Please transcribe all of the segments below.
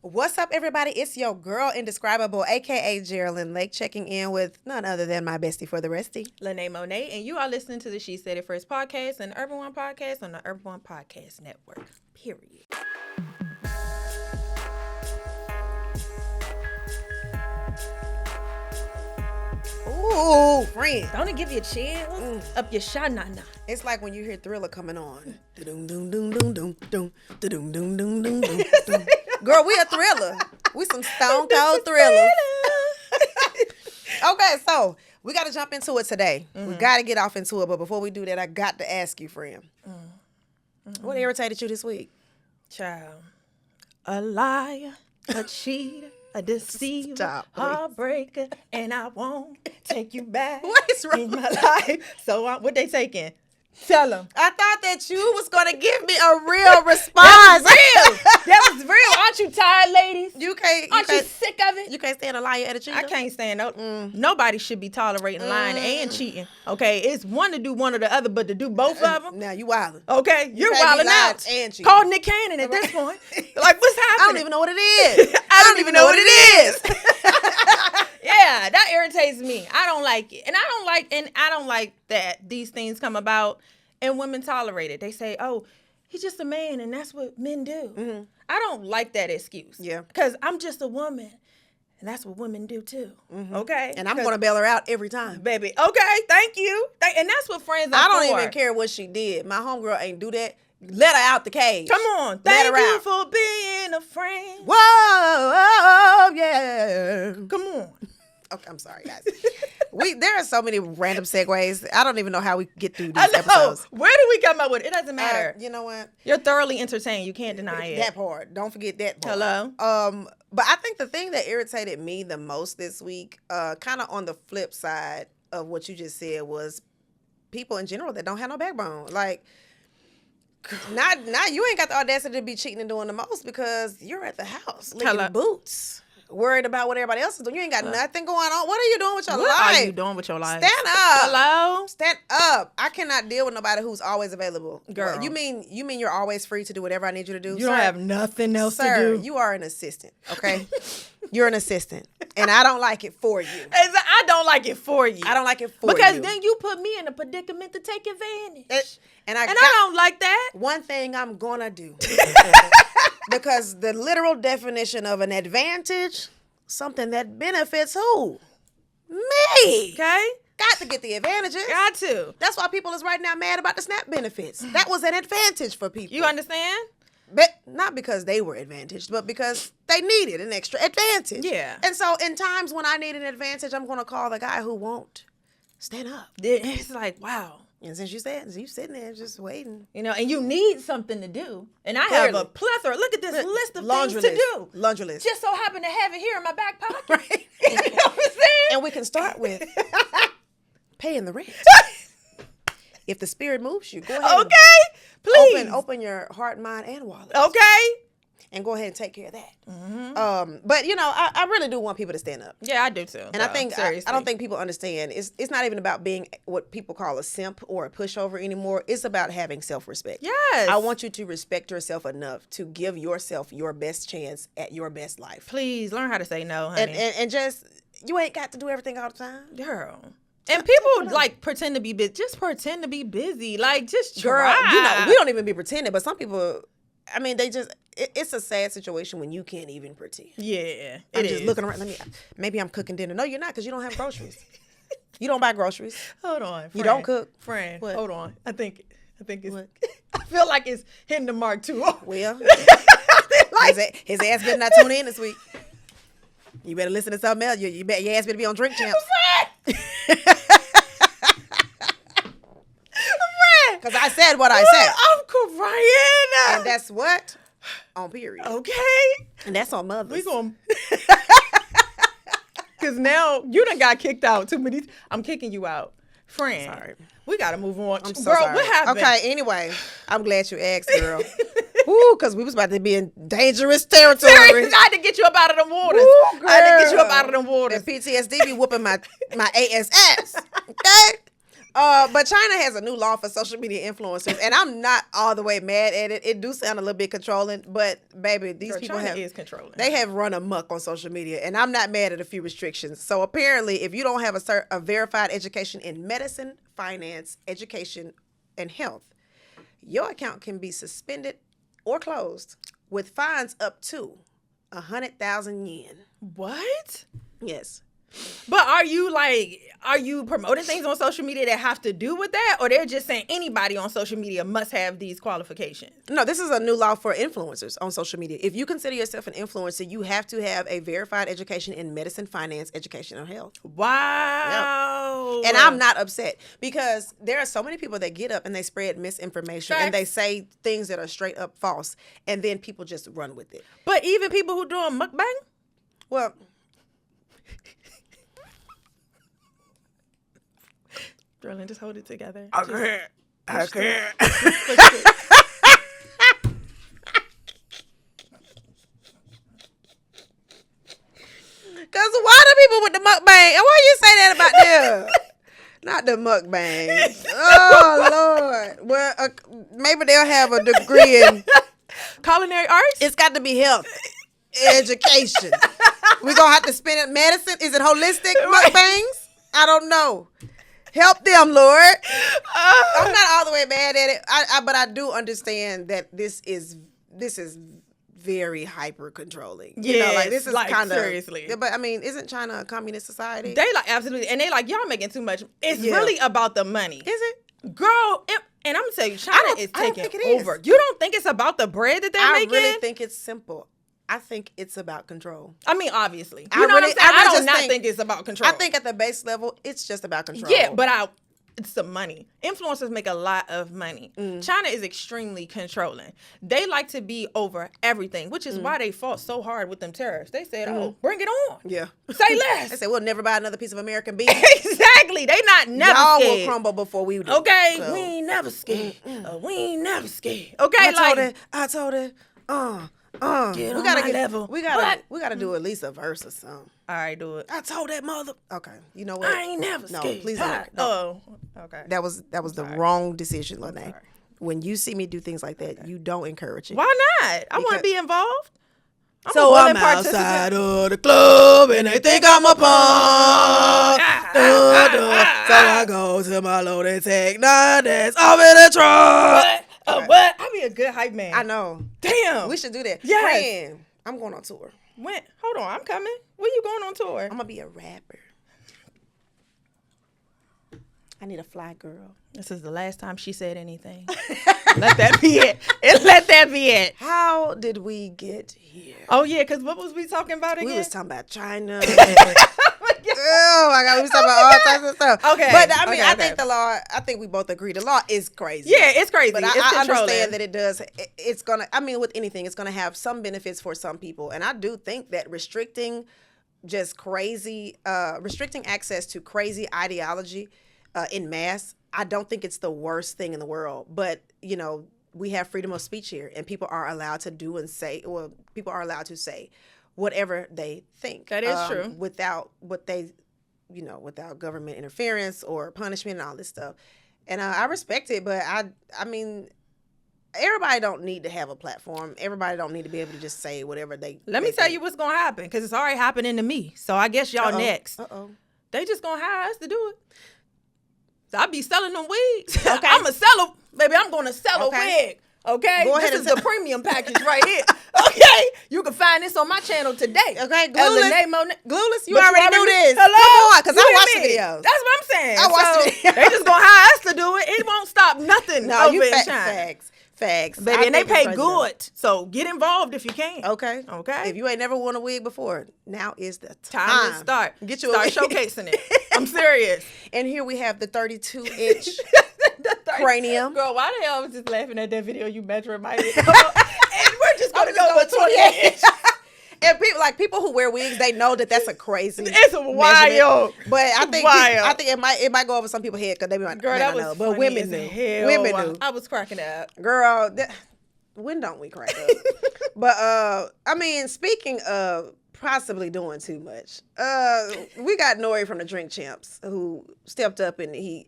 What's up, everybody? It's your girl, Indescribable, a.k.a. Jerrilyn Lake, checking in with none other than my bestie for the restie, Lene Monet, and you are listening to the She Said It First podcast and Urban One podcast on the Urban One Podcast Network, period. Ooh, friend. Don't it give you chills up your sha-na-na? It's like when you hear Thriller coming on. Da-dum-dum-dum-dum-dum-dum, da-dum-dum-dum-dum-dum-dum. Girl, we a Thriller. We some stone cold thrillers. Okay, so we got to jump into it today. We got to get off into it, but before we do that, I got to ask you, friend. What irritated you this week? Child, a liar, a cheater, a deceiver, Stop, please. heartbreaker, and I won't take you back What is wrong in my life. So what they taking? Tell them. I thought that you was going to give me a real response. That was real. Aren't you tired, ladies? Aren't you sick of it? You can't stand a liar and a cheater? I can't stand no. Nobody should be tolerating lying and cheating. Okay, it's one to do one or the other, but to do both of them. Now you wildin'. Okay, you're can't be wilding lying out. and cheating. Call Nick Cannon at this point. Like, what's happening? I don't even know what it is. I don't even know what it is. Yeah, that irritates me. I don't like it. And I don't like that these things come about and women tolerate it. They say, oh, he's just a man and that's what men do. Mm-hmm. I don't like that excuse. Yeah. Because I'm just a woman and that's what women do too. Mm-hmm. Okay? And I'm going to bail her out every time. Baby, okay, thank you. And that's what friends are I don't for. even care what she did. My homegirl ain't do that. Let her out the cage. Come on. Let her Thank you out. for being a friend. Whoa, yeah. Come on. Okay, I'm sorry, guys. There are so many random segues. I don't even know how we get through I these know. episodes. Where do we come up with it? It doesn't matter. You know what? You're thoroughly entertained. You can't deny it. That part. Don't forget that part. Hello? But I think the thing that irritated me the most this week, kind of on the flip side of what you just said, was people in general that don't have no backbone. Like, not you ain't got the audacity to be cheating and doing the most because you're at the house licking boots, worried about what everybody else is doing. You ain't got nothing going on. What are you doing with your life? What are you doing with your life? Stand up. Hello? Stand up. I cannot deal with nobody who's always available. Girl. What, you mean you're always free to do whatever I need you to do? You Sir, don't have nothing else Sir, to do. you are an assistant, okay? You're an assistant, and I don't like it for you. I don't like it for you. I don't like it for you. Because then you put me in a predicament to take advantage. And I don't like that. One thing I'm going to do. Because the literal definition of an advantage, something that benefits who? Me. Okay? Got to get the advantages. Got to. That's why people is right now mad about the SNAP benefits. That was an advantage for people. You understand? But not because they were advantaged, but because they needed an extra advantage. Yeah. And so in times when I need an advantage, I'm going to call the guy who won't stand up. It's like, wow. And since you sitting there just waiting. You know, and you need something to do. And I have a plethora. Look at this list of things to do. Laundry list. Just so happen to have it here in my back pocket. Right. You know what I'm saying? And we can start with paying the rent. If the spirit moves you, go ahead. Okay. Please. Open your heart, mind, and wallet. Okay. And go ahead and take care of that. Mm-hmm. But you know, I really do want people to stand up. Yeah, I do too. And I think I don't think people understand. It's not even about being what people call a simp or a pushover anymore. It's about having self-respect. Yes. I want you to respect yourself enough to give yourself your best chance at your best life. Please learn how to say no, honey. And just you ain't got to do everything all the time, girl. And people like pretend to be busy. Just pretend to be busy. Like just try. Girl, you know, we don't even be pretending, but some people, I mean, they just, it's a sad situation when you can't even pretend. Yeah, I'm just looking around. Maybe I'm cooking dinner. No, you're not, because you don't have groceries. You don't buy groceries. Hold on, friend. You don't cook. Friend, What? Hold on. I think it's, What? I feel like it's hitting the mark too. Well, his ass better not tune in this week. You better listen to something else. Your ass better be on Drink Champs. Because I said what I said. I'm crying. And that's what? On period. Okay. And that's on mothers. We gonna... Because now you done got kicked out too many. I'm kicking you out. Friend. Sorry. We got to move on. I'm so girl, sorry. What happened? Okay, anyway. I'm glad you asked, girl. Ooh, because we was about to be in dangerous territory. I had to get you up out of the waters. Ooh, I had to get you up out of the waters. And PTSD be whooping my ASS. Okay? But China has a new law for social media influencers, and I'm not all the way mad at it. It do sound a little bit controlling, but baby, these people China is controlling. They have run amok on social media, and I'm not mad at a few restrictions. So apparently, if you don't have a verified education in medicine, finance, education, and health, your account can be suspended or closed with fines up to 100,000 yen. What? Yes. But are you promoting things on social media that have to do with that, or they're just saying anybody on social media must have these qualifications? No, this is a new law for influencers on social media. If you consider yourself an influencer, you have to have a verified education in medicine, finance, education, or health. Wow. Yep. And I'm not upset because there are so many people that get up and they spread misinformation and they say things that are straight up false, and then people just run with it. But even people who doing mukbang? Well, Jerrilyn, just hold it together. I can't. Because why do people with the mukbang? And why you say that about them? Not the mukbang. Oh, Lord. Well, maybe they'll have a degree in culinary arts? It's got to be health. Education. We're going to have to spend it medicine. Is it holistic mukbangs? I don't know. Help them, Lord. I'm not all the way mad at it, but I do understand that this is very hyper controlling. You know, like this is kind of seriously. But I mean, isn't China a communist society? They absolutely, and they y'all making too much. It's really about the money. Is it, girl? And I'm gonna tell you, China is taking over. Is. You don't think it's about the bread that they're making? I really think it's simple. I think it's about control. I mean, obviously. You know what I'm saying? I do not think it's about control. I think at the base level, it's just about control. Yeah, but it's the money. Influencers make a lot of money. China is extremely controlling. They like to be over everything, which is why they fought so hard with them tariffs. They said, bring it on. Yeah. Say less. They said, we'll never buy another piece of American beef. Exactly. They never Y'all scared. will crumble before we do. Okay? So. We ain't never scared. We ain't never scared. Okay? I told it. Get on my level. We gotta do at least a verse or something. All right, do it. I told that mother. Okay, you know what? I ain't never scared. No, please don't. No. Oh, okay. That was the wrong decision, Lene. When you see me do things like that, you don't encourage it. Why not? I want to be involved. I'm outside of the club and they think I'm a punk. So I go to my loaded tech. Nah, that's off in the truck. What? I'll be a good hype man. I know. Damn. We should do that. Yes. Friend, I'm going on tour. When? Hold on. I'm coming. When you going on tour? I'm going to be a rapper. I need a fly girl. This is the last time she said anything. Let that be it. Let that be it. How did we get here? Oh, yeah, because what was we talking about again? We was talking about China. Oh my God, we was talking about all types of stuff. Okay. But I mean, I think the law, I think we both agree the law is crazy. Yeah, it's crazy. But I understand that it does, it's going to, I mean, with anything, it's going to have some benefits for some people. And I do think that restricting access to crazy ideology in mass, I don't think it's the worst thing in the world. But, you know, we have freedom of speech here and people are allowed to do and say, well, people are allowed to say whatever they think. That is true. Without without government interference or punishment and all this stuff. And I respect it, but I mean, everybody don't need to have a platform. Everybody don't need to be able to just say whatever they Let me tell you what's going to happen, because it's already happening to me. So I guess y'all next. They just going to hire us to do it. So I be selling them wigs. Okay. I'm going to sell them. Baby, I'm going to sell a wig. Okay? This is the premium package right here. Okay? You can find this on my channel today. Okay, Glueless, you But already knew this. Hello? Come on, because I watched the videos. That's what I'm saying. I watched the videos. They just going to hire us to do it. It won't stop nothing over in China. Facts. Baby, and they pay good. So get involved if you can. Okay. Okay. If you ain't never worn a wig before, now is the time to start. Start showcasing it. I'm serious. And here we have the 32-inch cranium. Girl, why the hell I was just laughing at that video you measured my head? And we're just going to go with 28-inch. And people who wear wigs, they know that that's a crazy. It's wild. But I think it might go over some people's head because they be like, girl, that was know. But women knew. Women knew. I was cracking up. Girl, when don't we crack up? But I mean, speaking of possibly doing too much. We got Nori from the Drink Champs who stepped up and he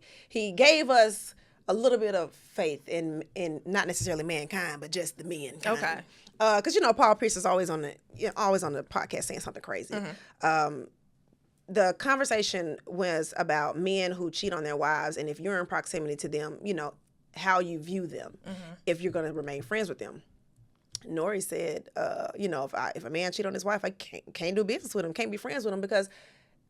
gave us a little bit of faith in not necessarily mankind, but just the men. Okay. Because Paul Pierce is always on the podcast saying something crazy. The conversation was about men who cheat on their wives, and if you're in proximity to them, how you view them, if you're going to remain friends with them. Nori said, if a man cheat on his wife, I can't do business with him, can't be friends with him, because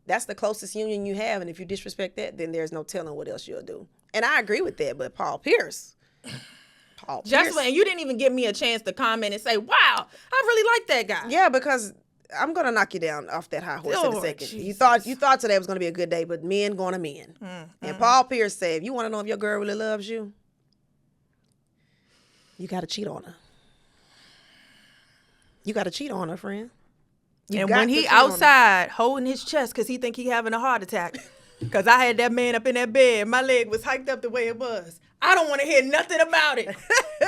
that's the closest union you have, and if you disrespect that, then there's no telling what else you'll do. And I agree with that, but Paul Pierce. And you didn't even give me a chance to comment and say, wow, I really like that guy. Yeah, because I'm gonna knock you down off that high horse in a second. Jesus. You thought today was gonna be a good day, but men going to men. And Paul Pierce said, if you want to know if your girl really loves you, you got to cheat on her. You got to cheat on her, friend. And when he outside holding his chest because he think he having a heart attack, because I had that man up in that bed, my leg was hiked up the way it was. I don't want to hear nothing about it.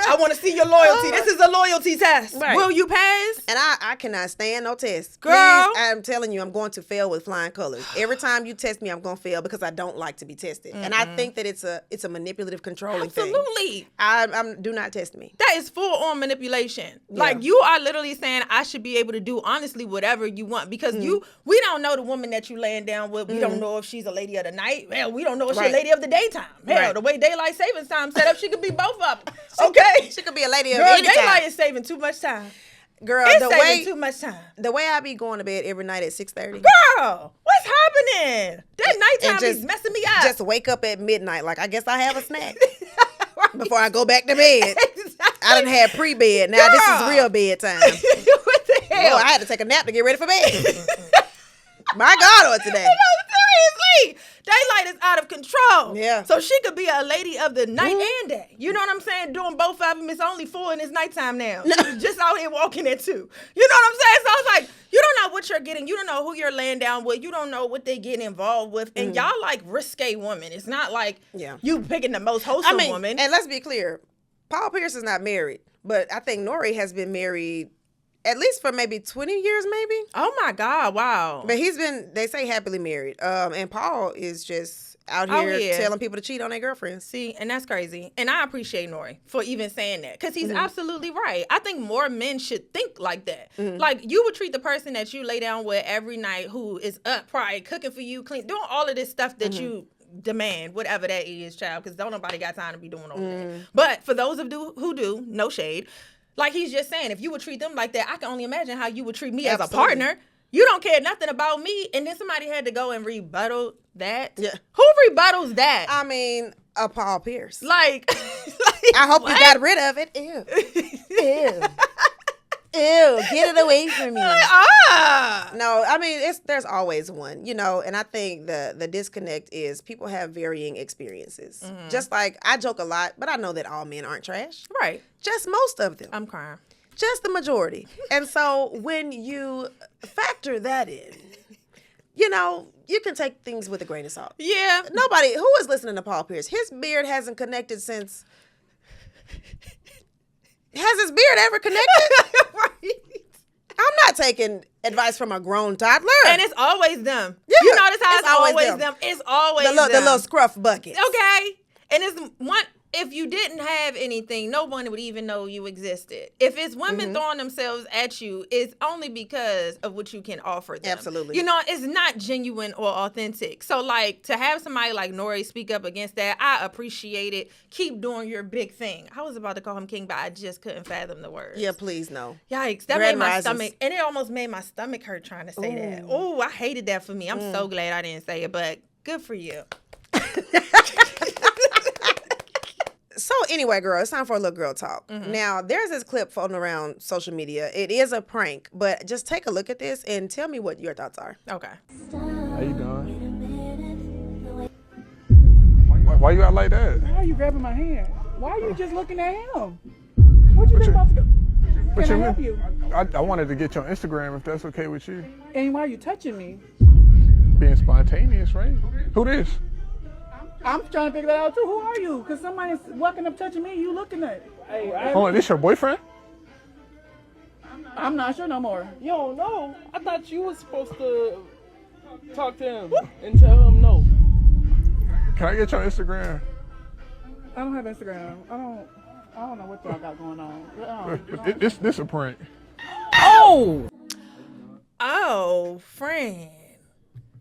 I want to see your loyalty. This is a loyalty test. Right. Will you pass? And I cannot stand no test. Girl. Please, I'm telling you, I'm going to fail with flying colors. Every time you test me, I'm going to fail because I don't like to be tested. And I think that it's a manipulative, controlling thing. Absolutely. Do not test me. That is full on manipulation. Yeah. Like, you are literally saying I should be able to do honestly whatever you want, because we don't know the woman that you laying down with. We don't know if she's a lady of the night. Hell, we don't know if she's a lady of the daytime. Hell, the way daylight savings time set up, she could be both of them. Okay? She could be a lady of Girl, any time. daylight is saving too much time. Girl, It's saving too much time. The way I be going to bed every night at 6:30. Girl, what's happening? That nighttime is messing me up. Just wake up at midnight. Like, I guess I have a snack before I go back to bed. Exactly. I done had pre-bed. Now this is real bedtime. What the hell? Boy, I had to take a nap to get ready for bed. My God, on today. No, seriously. Daylight is out of control. Yeah. So she could be a lady of the night and day. You know what I'm saying? Doing both of them. It's only 4 and it's nighttime now. Just out here walking at 2. You know what I'm saying? So I was like, you don't know what you're getting. You don't know who you're laying down with. You don't know what they getting involved with. And y'all like risque women. It's not like you picking the most wholesome woman. And let's be clear. Paul Pierce is not married. But I think Nori has been married at least for maybe 20 years, maybe. Oh, my God. Wow. But he's been, they say, happily married. And Paul is just out here telling people to cheat on their girlfriends. See, and that's crazy. And I appreciate Nori for even saying that, because he's absolutely right. I think more men should think like that. Like, you would treat the person that you lay down with every night, who is up, probably cooking for you, clean, doing all of this stuff that you demand, whatever that is, child, because don't nobody got time to be doing all that. But for those of you who do, no shade, like he's just saying, if you would treat them like that, I can only imagine how you would treat me as a partner. You don't care nothing about me, and then somebody had to go and rebuttal that. Yeah. Who rebuttals that? I mean, Paul Pierce. Like I hope you got rid of it. Ew. Ew. Ew, get it away from me. No, I mean, there's always one, and I think the disconnect is people have varying experiences. Just like I joke a lot, but I know that all men aren't trash. Right. Just most of them. I'm crying. Just the majority. And so when you factor that in, you can take things with a grain of salt. Yeah. Nobody who is listening to Paul Pierce, his beard hasn't connected since. Has his beard ever connected? Right. I'm not taking advice from a grown toddler. And it's always them. Yeah, you notice how it's always them. them. It's always them. The little scruff bucket. Okay. And it's one. If you didn't have anything, no one would even know you existed. If it's women throwing themselves at you, it's only because of what you can offer them. Absolutely. It's not genuine or authentic. So, like, to have somebody like Nori speak up against that, I appreciate it. Keep doing your big thing. I was about to call him king, but I just couldn't fathom the words. Yeah, please, no. Yikes. That made my stomach, and it almost made my stomach hurt trying to say that. Oh, I hated that for me. I'm so glad I didn't say it, but good for you. So anyway, girl, it's time for a little girl talk. Now, there's this clip floating around social media. It is a prank, but just take a look at this and tell me what your thoughts are. Okay. How you doing? Why you out like that? Why are you grabbing my hand? Why are you just looking at him? What you think about to do? Can I help you? I wanted to get your Instagram if that's okay with you. And why are you touching me? Being spontaneous, right? Who this? I'm trying to figure that out too. Who are you? Because somebody's walking up touching me, you looking at it. Hey, Hold on, this your boyfriend? I'm not sure no more. You don't know. I thought you was supposed to talk to him and tell him no. Can I get your Instagram? I don't have Instagram. I don't know what y'all got going on. This a prank. Oh! Oh, friend.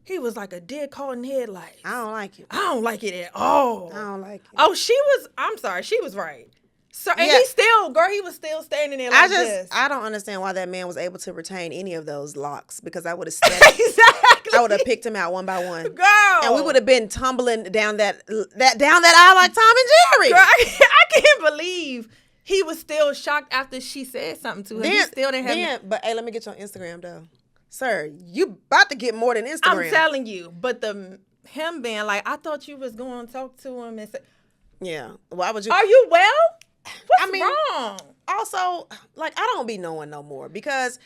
He was like a deer caught in headlights. I don't like it. I don't like it at all. I don't like it. Oh, I'm sorry, she was right. So, and Yeah. he was still standing there like this. I don't understand why that man was able to retain any of those locks, because I would have stepped. Exactly. I would have picked him out one by one. Girl. And we would have been tumbling down that aisle like Tom and Jerry. Girl, I can't believe he was still shocked after she said something to him. He still didn't have. But hey, let me get you on Instagram though, sir. You about to get more than Instagram. I'm telling you, but him being like, I thought you was going to talk to him and say, Yeah. Why would you? are you well? What's wrong? Also, like, I don't be knowing no more, because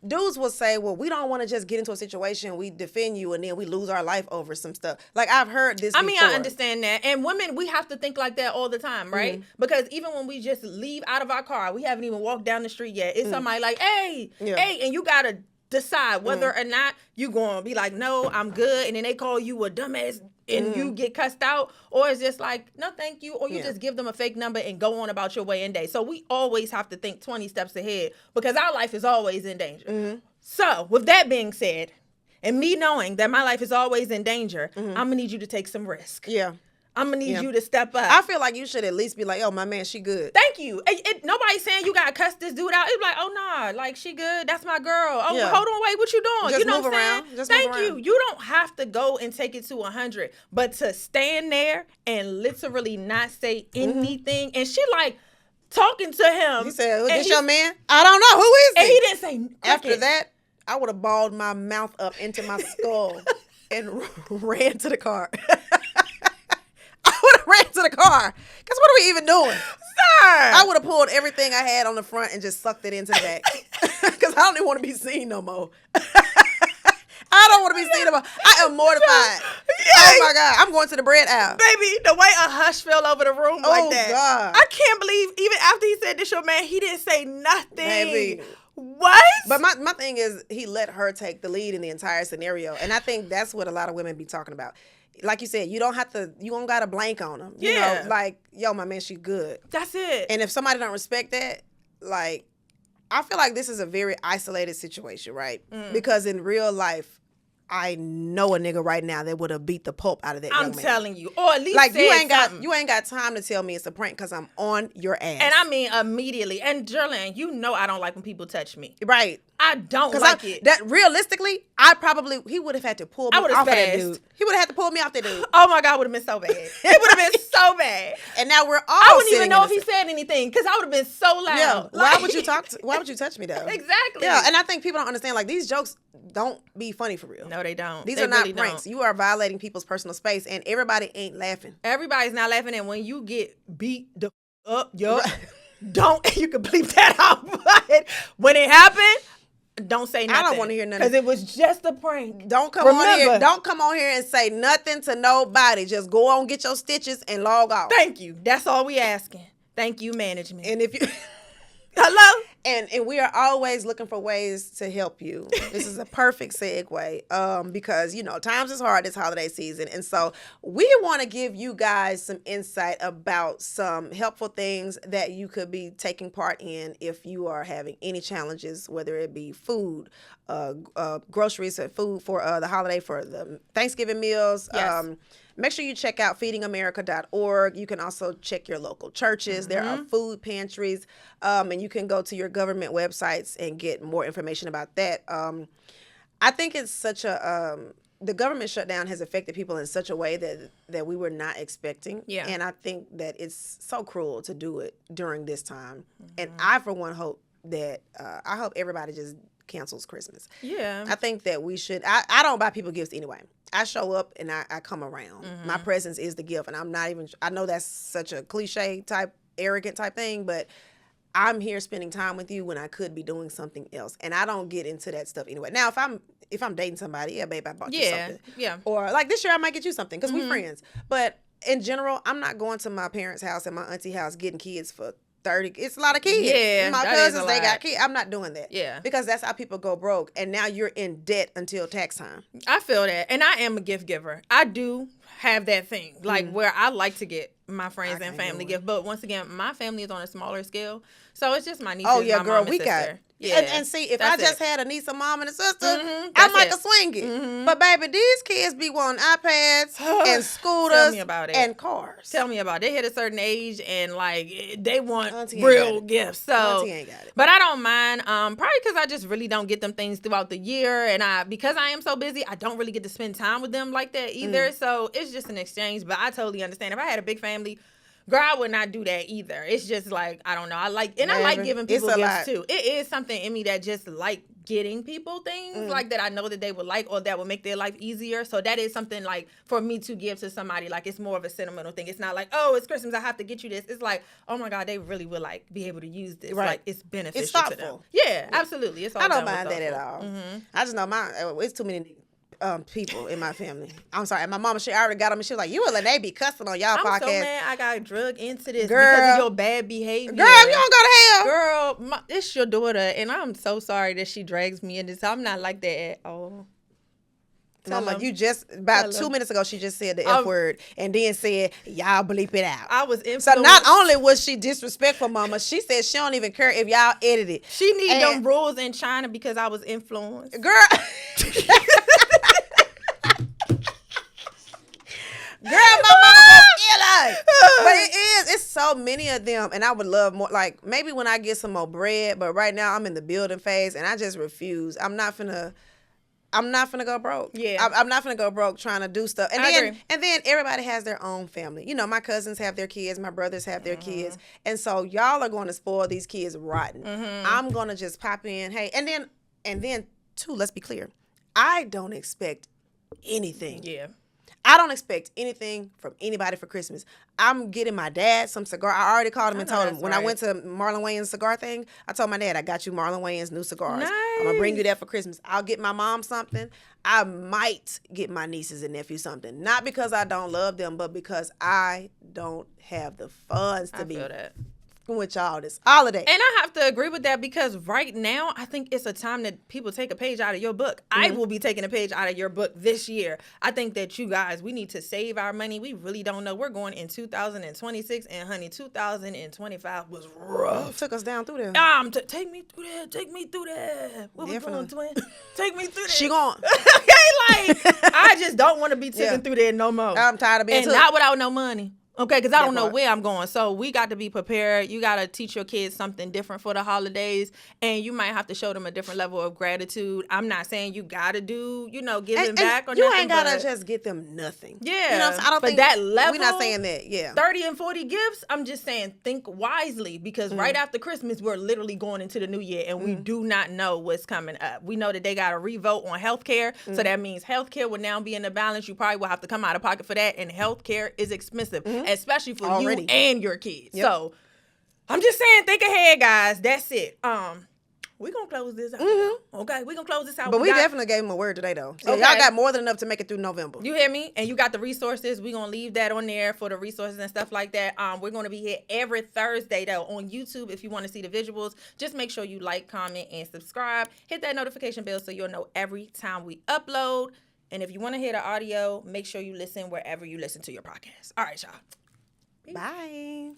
dudes will say, well, we don't want to just get into a situation, we defend you, and then we lose our life over some stuff. Like, I've heard this before. I understand that. And women, we have to think like that all the time, right? Mm-hmm. Because even when we just leave out of our car, we haven't even walked down the street yet. It's somebody like, hey, and you got to decide whether or not you going to be like, no, I'm good. And then they call you a dumbass and you get cussed out. Or it's just like, no, thank you. Or you just give them a fake number and go on about your way in day. So we always have to think 20 steps ahead, because our life is always in danger. So with that being said, and me knowing that my life is always in danger, I'm going to need you to take some risk. Yeah. I'm going to need you to step up. I feel like you should at least be like, oh, my man, she good. Thank you. Nobody's saying you got to cuss this dude out. It's like, oh, nah, like, she good. That's my girl. Oh, hold on, wait, what you doing? Just you know move what I'm around. saying? Just Thank move you. around. You don't have to go and take it to 100, but to stand there and literally not say anything. And she like talking to him. He said, and this your man? I don't know. Who is And he? he didn't say After crickets. that, I would have balled my mouth up into my skull and ran to the car. I would have ran to the car. Because what are we even doing? Sir. I would have pulled everything I had on the front and just sucked it into the back. Because I don't even want to be seen no more. I don't want to be seen no more. I am mortified. Oh my God. I'm going to the bread aisle. Baby, the way a hush fell over the room like that. God. I can't believe, even after he said this your man, he didn't say nothing. Baby. What? But my thing is, he let her take the lead in the entire scenario. And I think that's what a lot of women be talking about. Like you said, you don't got to blank on them. You know, like, yo, my man, she good. That's it. And if somebody don't respect that, like, I feel like this is a very isolated situation, right? Because in real life, I know a nigga right now that would have beat the pulp out of that young man. I'm telling you. Or at least Like, said something. you ain't got time to tell me it's a prank, because I'm on your ass. And I mean immediately. And Jerrilyn, you know I don't like when people touch me. Right. I don't like it. That realistically, he would have had to pull me off of that dude. He would have had to pull me off that dude. Oh my God, would have been so bad. It would have been so bad. And now we're all I wouldn't even sitting know in if he said anything, because I would have been so loud. Yeah. Like, Why would you touch me though? Exactly. Yeah. And I think people don't understand, like, these jokes don't be funny for real. No, they don't. These They are not really pranks. don't. You are violating people's personal space, and everybody ain't laughing. Everybody's not laughing, and when you get beat the up, you can bleep that out. But when it happened, don't say nothing. I don't wanna hear nothing. Because it was just a prank. Don't come on here. Don't come on here and say nothing to nobody. Just go on, get your stitches, and log off. Thank you. That's all we asking. Thank you, management. And if you Hello? And we are always looking for ways to help you. This is a perfect segue because, you know, times is hard this holiday season. And so we want to give you guys some insight about some helpful things that you could be taking part in if you are having any challenges, whether it be food, groceries, food for the holiday, for the Thanksgiving meals. Yes. Make sure you check out feedingamerica.org. You can also check your local churches. There are food pantries, and you can go to your government websites and get more information about that. I think it's such the government shutdown has affected people in such a way that we were not expecting. Yeah. And I think that it's so cruel to do it during this time. And I, for one, hope that I hope everybody just cancels Christmas. Yeah. I think that we should. I don't buy people gifts anyway. I show up and I come around. My presence is the gift, and I'm not even. I know that's such a cliche type, arrogant type thing, but I'm here spending time with you when I could be doing something else, and I don't get into that stuff anyway. Now, if I'm dating somebody, yeah, babe, I bought you something. Yeah. Or like this year, I might get you something because we're friends. But in general, I'm not going to my parents' house and my auntie house getting kids for 30. It's a lot of kids. Yeah, My that is cousins, a they lot. got kids. I'm not doing that. Yeah. Because that's how people go broke. And now you're in debt until tax time. I feel that. And I am a gift giver. I do have that thing, like where I like to get my friends and family gifts. But once again, my family is on a smaller scale. So it's just my nieces, Oh, yeah, my girl, mom and we sister. got. Yeah. And see, if I That's just it. had a niece, a mom, and a sister, I That's might it. could swing it. But baby, these kids be wanting iPads and scooters Tell me about it. and cars. Tell me about it. They hit a certain age and like they want Auntie ain't got real it. gifts. So Auntie ain't got it. But I don't mind. Probably because I just really don't get them things throughout the year, and because I am so busy, I don't really get to spend time with them like that either. So it's just an exchange. But I totally understand. If I had a big family, girl, I would not do that either. It's just like, I don't know. I like giving people It's a gifts lot. too. It is something in me that just like getting people things like that I know that they would like or that would make their life easier. So that is something like for me to give to somebody. Like it's more of a sentimental thing. It's not like, oh, it's Christmas, I have to get you this. It's like, oh my God, they really would like be able to use this. Right. Like it's beneficial It's to them. thoughtful. Yeah, absolutely. It's all I don't done with mind that at thoughtful. all. I just know it's too many people in my family. I'm sorry. My mama, she already got them and she was like, you and Lene be cussing on y'all I'm podcast. so mad I got drugged into this because Girl. of your bad behavior. Girl, you don't go to hell. Girl, it's your daughter, and I'm so sorry that she drags me into this. I'm not like that at all. Mama, Tell you just, about Tell 2 minutes ago, she just said the Um, F word and then said, y'all bleep it out. I was influenced. So not only was she disrespectful, Mama, she said she don't even care if y'all edit it. She need And- them rules in China because I was influenced. Girl. Girl, my mama gonna kill us. But it's so many of them, and I would love more. Like maybe when I get some more bread, but right now I'm in the building phase, and I just refuse. I'm not finna go broke. Yeah. I'm not finna go broke trying to do stuff. And I then agree. and then everybody has their own family. You know, my cousins have their kids, my brothers have their Mm-hmm. kids, and so y'all are going to spoil these kids rotten. Mm-hmm. I'm gonna just pop in, hey, and then too. Let's be clear. I don't expect anything. Yeah. I don't expect anything from anybody for Christmas. I'm getting my dad some cigar. I already called him and I know told him that's when I right. went to Marlon Wayans cigar thing, I told my dad, I got you Marlon Wayans new cigars. Nice. I'm going to bring you that for Christmas. I'll get my mom something. I might get my nieces and nephews something. Not because I don't love them, but because I don't have the funds to I be feel that. with y'all this holiday. And I have to agree with that because right now, I think it's a time that people take a page out of your book. I will be taking a page out of your book this year. I think that you guys, we need to save our money. We really don't know. We're going in 2026, and honey, 2025 was rough. Took us down through there. Take me through that. Take me through that. What we doing, Definitely. twin? Take me through that. She gone. Okay, like, I just don't want to be taken Yeah. through there no more. I'm tired of being And took. not without no money. Okay, because I don't know part. where I'm going. So we got to be prepared. You got to teach your kids something different for the holidays. And you might have to show them a different level of gratitude. I'm not saying you got to do, giving back or you nothing. ain't gotta but just get them nothing. Yeah. You know what I'm saying? I don't But think that level, we're not saying that. Yeah. 30 and 40 gifts, I'm just saying think wisely because right after Christmas, we're literally going into the new year and we do not know what's coming up. We know that they got a revote on healthcare. So that means healthcare will now be in the balance. You probably will have to come out of pocket for that. And healthcare is expensive, especially for Already. you and your kids. Yep. So I'm just saying, think ahead, guys. That's it. We're going to close this out. Okay, we're going to close this out. But we got- definitely gave him a word today, though. So Okay. y'all got more than enough to make it through November. You hear me? And you got the resources. We're going to leave that on there for the resources and stuff like that. We're going to be here every Thursday, though, on YouTube. If you want to see the visuals, just make sure you like, comment, and subscribe. Hit that notification bell so you'll know every time we upload. And if you want to hear the audio, make sure you listen wherever you listen to your podcast. All right, y'all. Bye.